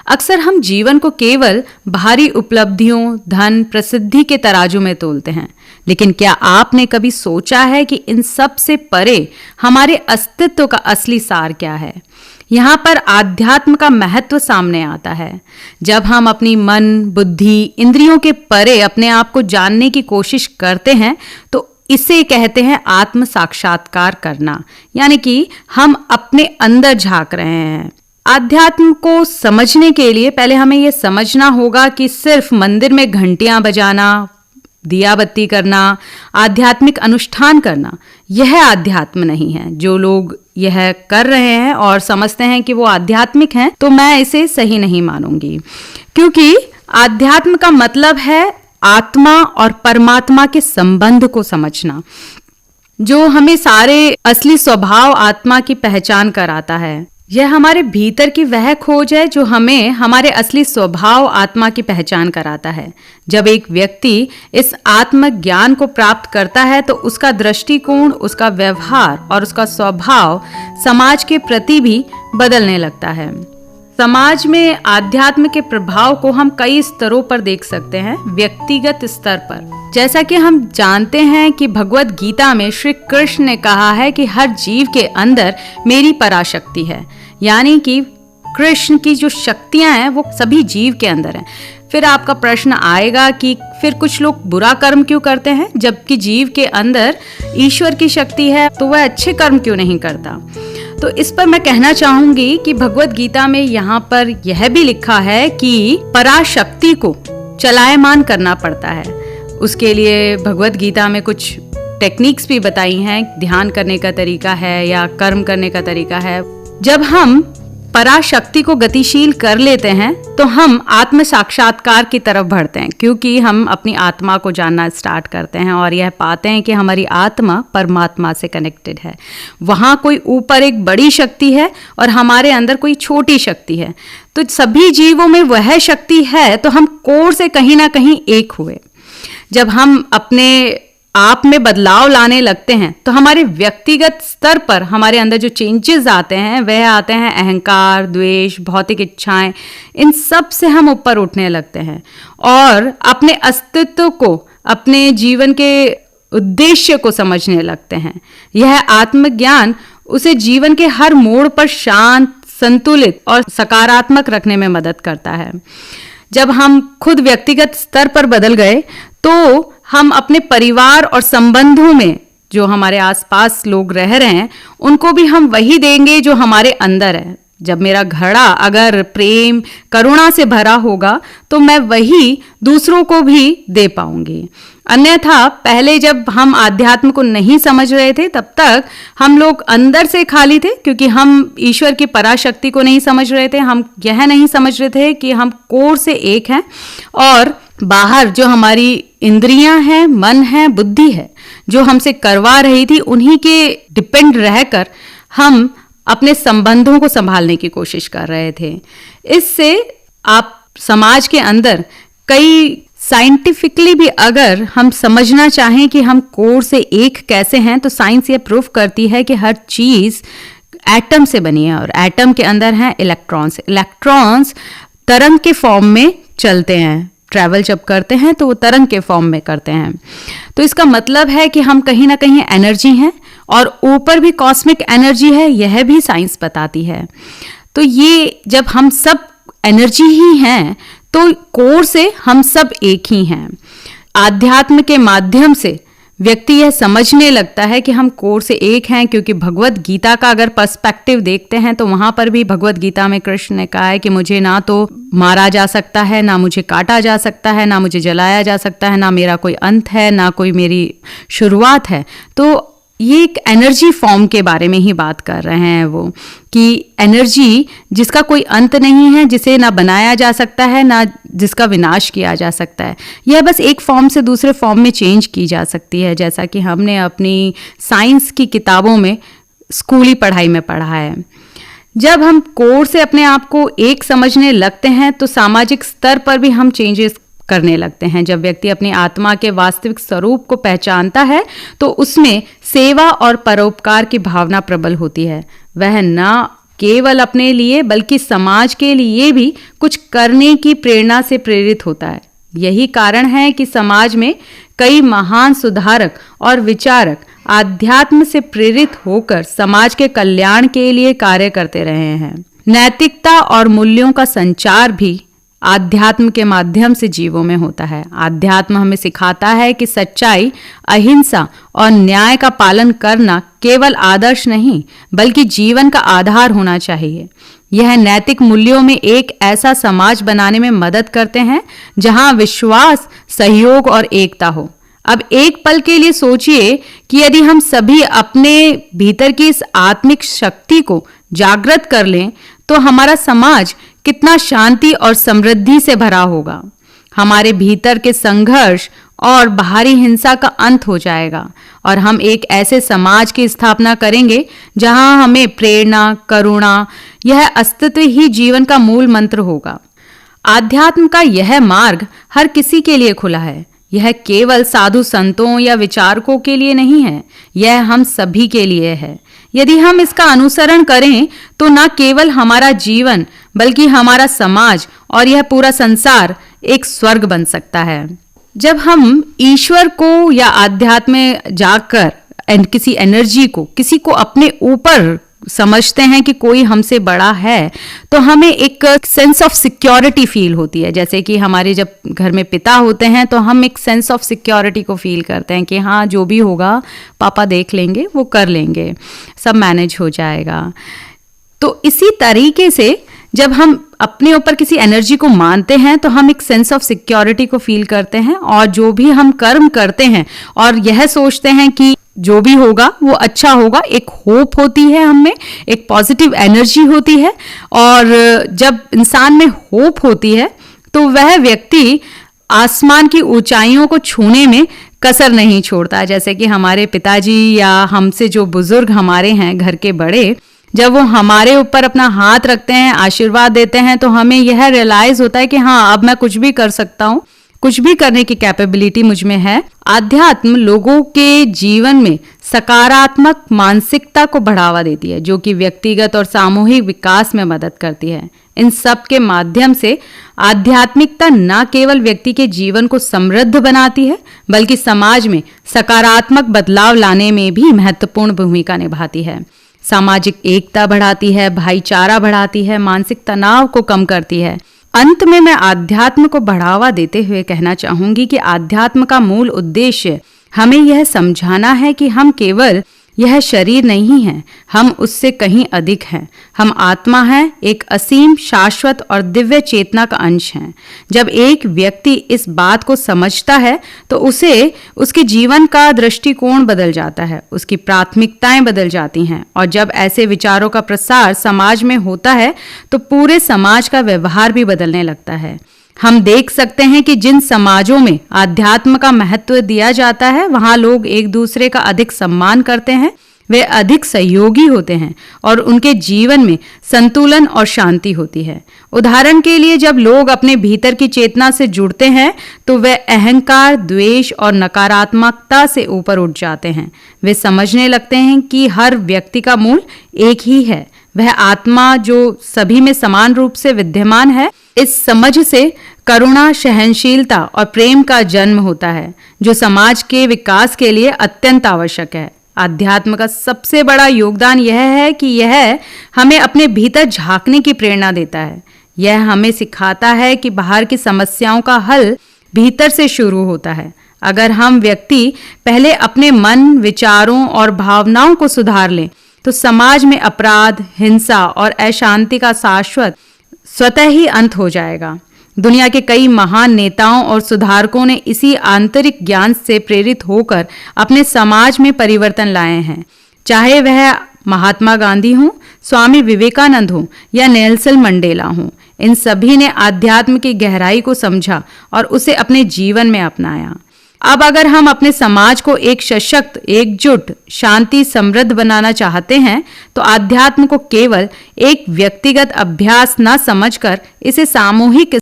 अक्सर हम जीवन को केवल बाहरी उपलब्धियों, धन, प्रसिद्धि के तराजू में तोलते हैं, लेकिन क्या आपने कभी सोचा है कि इन सब से परे हमारे अस्तित्व का असली सार क्या है? यहाँ पर आध्यात्म का महत्व सामने आता है। जब हम अपनी मन, बुद्धि, इंद्रियों के परे अपने आप को जानने की कोशिश करते हैं तो इसे कहते हैं आत्म साक्षात्कार करना, यानी कि हम अपने अंदर झांक रहे हैं। आध्यात्म को समझने के लिए पहले हमें यह समझना होगा कि सिर्फ मंदिर में घंटियां बजाना, दिया बत्ती करना, आध्यात्मिक अनुष्ठान करना, यह आध्यात्म नहीं है। जो लोग यह कर रहे हैं और समझते हैं कि वो आध्यात्मिक हैं, तो मैं इसे सही नहीं मानूंगी, क्योंकि आध्यात्म का मतलब है आत्मा और परमात्मा के संबंध को समझना, जो हमें सारे असली स्वभाव आत्मा की पहचान कराता है। यह हमारे भीतर की वह खोज है जो हमें हमारे असली स्वभाव आत्मा की पहचान कराता है। जब एक व्यक्ति इस आत्म ज्ञान को प्राप्त करता है तो उसका दृष्टिकोण, उसका व्यवहार और उसका स्वभाव समाज के प्रति भी बदलने लगता है। समाज में आध्यात्म के प्रभाव को हम कई स्तरों पर देख सकते हैं। व्यक्तिगत स्तर पर, जैसा कि हम जानते हैं कि भगवत गीता में श्री कृष्ण ने कहा है कि हर जीव के अंदर मेरी पराशक्ति है, यानी कि कृष्ण की जो शक्तियां हैं वो सभी जीव के अंदर हैं। फिर आपका प्रश्न आएगा कि फिर कुछ लोग बुरा कर्म क्यों करते हैं, जबकि जीव के अंदर ईश्वर की शक्ति है तो वह अच्छे कर्म क्यों नहीं करता? तो इस पर मैं कहना चाहूंगी कि भगवत गीता में यहाँ पर यह भी लिखा है कि पराशक्ति को चलायमान करना पड़ता है। उसके लिए भगवत गीता में कुछ टेक्निक्स भी बताई हैं, ध्यान करने का तरीका है या कर्म करने का तरीका है। जब हम पराशक्ति को गतिशील कर लेते हैं तो हम आत्म साक्षात्कार की तरफ बढ़ते हैं, क्योंकि हम अपनी आत्मा को जानना स्टार्ट करते हैं और यह पाते हैं कि हमारी आत्मा परमात्मा से कनेक्टेड है। वहाँ कोई ऊपर एक बड़ी शक्ति है और हमारे अंदर कोई छोटी शक्ति है। तो सभी जीवों में वह शक्ति है, तो हम कोर से कहीं ना कहीं एक हुए। जब हम अपने आप में बदलाव लाने लगते हैं तो हमारे व्यक्तिगत स्तर पर हमारे अंदर जो चेंजेस आते हैं वह आते हैं अहंकार, द्वेष, भौतिक इच्छाएं, इन सब से हम ऊपर उठने लगते हैं और अपने अस्तित्व को, अपने जीवन के उद्देश्य को समझने लगते हैं। यह आत्मज्ञान उसे जीवन के हर मोड़ पर शांत, संतुलित और सकारात्मक रखने में मदद करता है। जब हम खुद व्यक्तिगत स्तर पर बदल गए तो हम अपने परिवार और संबंधों में जो हमारे आसपास लोग रह रहे हैं उनको भी हम वही देंगे जो हमारे अंदर है। जब मेरा घड़ा अगर प्रेम, करुणा से भरा होगा तो मैं वही दूसरों को भी दे पाऊंगी। अन्यथा पहले जब हम आध्यात्म को नहीं समझ रहे थे तब तक हम लोग अंदर से खाली थे, क्योंकि हम ईश्वर की पराशक्ति को नहीं समझ रहे थे। हम यह नहीं समझ रहे थे कि हम कोर से एक हैं और बाहर जो हमारी इंद्रियां हैं, मन है, बुद्धि है, जो हमसे करवा रही थी, उन्हीं के डिपेंड रहकर हम अपने संबंधों को संभालने की कोशिश कर रहे थे। इससे आप समाज के अंदर कई साइंटिफिकली भी अगर हम समझना चाहें कि हम कोर से एक कैसे हैं, तो साइंस ये प्रूफ करती है कि हर चीज एटम से बनी है और एटम के अंदर हैं इलेक्ट्रॉन्स। इलेक्ट्रॉन्स तरंग के फॉर्म में चलते हैं, ट्रैवल जब करते हैं तो वो तरंग के फॉर्म में करते हैं। तो इसका मतलब है कि हम कहीं ना कहीं एनर्जी हैं और ऊपर भी कॉस्मिक एनर्जी है, यह भी साइंस बताती है। तो ये जब हम सब एनर्जी ही हैं तो कोर से हम सब एक ही हैं। आध्यात्म के माध्यम से व्यक्ति यह समझने लगता है कि हम कोर से एक हैं, क्योंकि भगवत गीता का अगर पर्सपेक्टिव देखते हैं तो वहां पर भी भगवत गीता में कृष्ण ने कहा है कि मुझे ना तो मारा जा सकता है, ना मुझे काटा जा सकता है, ना मुझे जलाया जा सकता है, ना मेरा कोई अंत है, ना कोई मेरी शुरुआत है। तो ये एक एनर्जी फॉर्म के बारे में ही बात कर रहे हैं वो, कि एनर्जी जिसका कोई अंत नहीं है, जिसे ना बनाया जा सकता है, ना जिसका विनाश किया जा सकता है। यह बस एक फॉर्म से दूसरे फॉर्म में चेंज की जा सकती है, जैसा कि हमने अपनी साइंस की किताबों में, स्कूली पढ़ाई में पढ़ा है। जब हम कोर से अपने आप को एक समझने लगते हैं तो सामाजिक स्तर पर भी हम चेंजेस करने लगते हैं। जब व्यक्ति अपनी आत्मा के वास्तविक स्वरूप को पहचानता है तो उसमें सेवा और परोपकार की भावना प्रबल होती है। वह ना केवल अपने लिए बल्कि समाज के लिए भी कुछ करने की प्रेरणा से प्रेरित होता है। यही कारण है कि समाज में कई महान सुधारक और विचारक आध्यात्म से प्रेरित होकर समाज के कल्याण के लिए कार्य करते रहे हैं। नैतिकता और मूल्यों का संचार भी आध्यात्म के माध्यम से जीवों में होता है। आध्यात्म हमें सिखाता है कि सच्चाई, अहिंसा और न्याय का पालन करना केवल आदर्श नहीं बल्कि जीवन का आधार होना चाहिए। यह नैतिक मूल्यों में एक ऐसा समाज बनाने में मदद करते हैं जहां विश्वास, सहयोग और एकता हो। अब एक पल के लिए सोचिए कि यदि हम सभी अपने भीतर की इस आत्मिक शक्ति को जागृत कर लें तो हमारा समाज कितना शांति और समृद्धि से भरा होगा। हमारे भीतर के संघर्ष और बाहरी हिंसा का अंत हो जाएगा और हम एक ऐसे समाज की स्थापना करेंगे जहां हमें प्रेरणा, करुणा, यह अस्तित्व ही जीवन का मूल मंत्र होगा। आध्यात्म का यह मार्ग हर किसी के लिए खुला है। यह केवल साधु संतों या विचारकों के लिए नहीं है, यह हम सभी के लिए है। यदि हम इसका अनुसरण करें तो न केवल हमारा जीवन बल्कि हमारा समाज और यह पूरा संसार एक स्वर्ग बन सकता है। जब हम ईश्वर को या आध्यात्म में जाकर किसी एनर्जी को, किसी को अपने ऊपर समझते हैं कि कोई हमसे बड़ा है, तो हमें एक सेंस ऑफ सिक्योरिटी फील होती है। जैसे कि हमारे जब घर में पिता होते हैं तो हम एक सेंस ऑफ सिक्योरिटी को फील करते हैं कि हाँ, जो भी होगा पापा देख लेंगे, वो कर लेंगे, सब मैनेज हो जाएगा। तो इसी तरीके से जब हम अपने ऊपर किसी एनर्जी को मानते हैं तो हम एक सेंस ऑफ सिक्योरिटी को फील करते हैं और जो भी हम कर्म करते हैं और यह सोचते हैं कि जो भी होगा वो अच्छा होगा, एक होप होती है हमें, एक पॉजिटिव एनर्जी होती है। और जब इंसान में होप होती है तो वह व्यक्ति आसमान की ऊंचाइयों को छूने में कसर नहीं छोड़ता। जैसे कि हमारे पिताजी या हमसे जो बुजुर्ग हमारे हैं, घर के बड़े, जब वो हमारे ऊपर अपना हाथ रखते हैं, आशीर्वाद देते हैं, तो हमें यह रियलाइज होता है कि हाँ, अब मैं कुछ भी कर सकता हूँ, कुछ भी करने की कैपेबिलिटी मुझ में है। आध्यात्म लोगों के जीवन में सकारात्मक मानसिकता को बढ़ावा देती है, जो कि व्यक्तिगत और सामूहिक विकास में मदद करती है। इन सब के माध्यम से आध्यात्मिकता न केवल व्यक्ति के जीवन को समृद्ध बनाती है बल्कि समाज में सकारात्मक बदलाव लाने में भी महत्वपूर्ण भूमिका निभाती है। सामाजिक एकता बढ़ाती है, भाईचारा बढ़ाती है, मानसिक तनाव को कम करती है। अंत में मैं आध्यात्म को बढ़ावा देते हुए कहना चाहूंगी कि आध्यात्म का मूल उद्देश्य हमें यह समझाना है कि हम केवल यह शरीर नहीं है, हम उससे कहीं अधिक हैं। हम आत्मा हैं, एक असीम, शाश्वत और दिव्य चेतना का अंश हैं। जब एक व्यक्ति इस बात को समझता है तो उसे उसके जीवन का दृष्टिकोण बदल जाता है, उसकी प्राथमिकताएं बदल जाती हैं। और जब ऐसे विचारों का प्रसार समाज में होता है तो पूरे समाज का व्यवहार भी बदलने लगता है। हम देख सकते हैं कि जिन समाजों में आध्यात्म का महत्व दिया जाता है वहां लोग एक दूसरे का अधिक सम्मान करते हैं, वे अधिक सहयोगी होते हैं और उनके जीवन में संतुलन और शांति होती है। उदाहरण के लिए, जब लोग अपने भीतर की चेतना से जुड़ते हैं तो वे अहंकार, द्वेष और नकारात्मकता से ऊपर उठ जाते हैं। वे समझने लगते हैं कि हर व्यक्ति का मूल एक ही है, वह आत्मा जो सभी में समान रूप से विद्यमान है। इस समझ से करुणा, सहनशीलता और प्रेम का जन्म होता है, जो समाज के विकास के लिए अत्यंत आवश्यक है। आध्यात्म का सबसे बड़ा योगदान यह है कि यह हमें अपने भीतर झांकने की प्रेरणा देता है। यह हमें सिखाता है कि बाहर की समस्याओं का हल भीतर से शुरू होता है। अगर हम व्यक्ति पहले अपने मन, विचारों और भावनाओं को सुधार लें तो समाज में अपराध, हिंसा और अशांति का शाश्वत स्वतः ही अंत हो जाएगा। दुनिया के कई महान नेताओं और सुधारकों ने इसी आंतरिक ज्ञान से प्रेरित होकर अपने समाज में परिवर्तन लाए हैं। चाहे वह महात्मा गांधी हों, स्वामी विवेकानंद हों या नेल्सन मंडेला हों, इन सभी ने आध्यात्म की गहराई को समझा और उसे अपने जीवन में अपनाया। अब अगर हम अपने समाज को एक सशक्त, एकजुट, शांति, समृद्ध बनाना चाहते हैं तो आध्यात्म को केवल एक व्यक्तिगत अभ्यास न समझकर इसे सामूहिक